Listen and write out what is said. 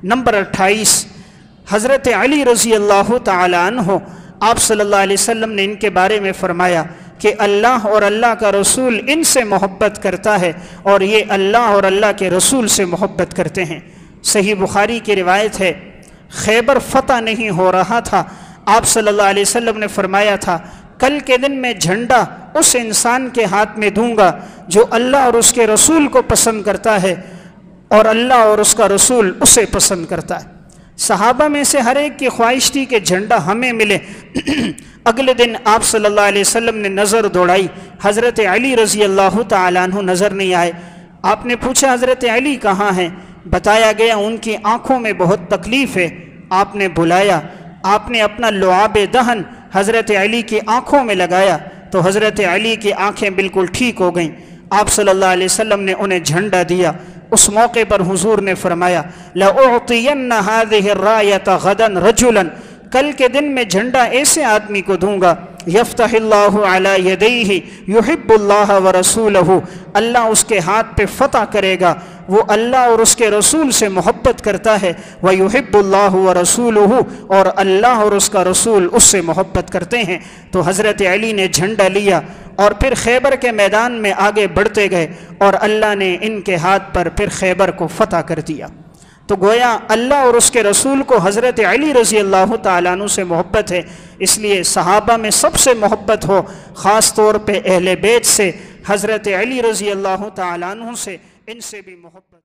Number 28، حضرت علی رضی اللہ تعالیٰ عنہ، آپ صلی اللہ علیہ وسلم نے ان کے بارے میں فرمایا کہ اللہ اور اللہ کا رسول ان سے محبت کرتا ہے اور یہ اللہ اور اللہ کے رسول سے محبت کرتے ہیں۔ صحیح بخاری کی روایت ہے، خیبر فتح نہیں ہو رہا تھا، آپ صلی اللہ علیہ وسلم نے فرمایا تھا کل کے دن میں جھنڈا اس انسان کے ہاتھ میں دوں گا جو اللہ اور اس کے رسول کو پسند کرتا ہے اور اللہ اور اس کا رسول اسے پسند کرتا ہے۔ صحابہ میں سے ہر ایک کی خواہش تھی کہ جھنڈا ہمیں ملے۔ اگلے دن آپ صلی اللہ علیہ وسلم نے نظر دوڑائی، حضرت علی رضی اللہ تعالیٰ عنہ نظر نہیں آئے۔ آپ نے پوچھا حضرت علی کہاں ہیں؟ بتایا گیا ان کی آنکھوں میں بہت تکلیف ہے۔ آپ نے بلایا، آپ نے اپنا لعاب دہن حضرت علی کی آنکھوں میں لگایا تو حضرت علی کی آنکھیں بالکل ٹھیک ہو گئیں۔ آپ صلی اللہ علیہ وسلم نے انہیں جھنڈا دیا۔ اس موقع پر حضور نے فرمایا لَأُعْطِيَنَّ هَذِهِ الرَّايَةَ غَدًا رَجُلًا، کل کے دن میں جھنڈا ایسے آدمی کو دوں گا یفتح اللہ علی یدیہ یحب اللہ ورسولہ، اللہ اس کے ہاتھ پہ فتح کرے گا، وہ اللہ اور اس کے رسول سے محبت کرتا ہے، ویحب اللہ ورسولہ، اور اللہ اور اس کا رسول اس سے محبت کرتے ہیں۔ تو حضرت علی نے جھنڈا لیا اور پھر خیبر کے میدان میں آگے بڑھتے گئے اور اللہ نے ان کے ہاتھ پر پھر خیبر کو فتح کر دیا۔ تو گویا اللہ اور اس کے رسول کو حضرت علی رضی اللہ تعالیٰ عنہ سے محبت ہے، اس لیے صحابہ میں سب سے محبت ہو، خاص طور پہ اہل بیت سے، حضرت علی رضی اللہ تعالیٰ عنہ سے، ان سے بھی محبت۔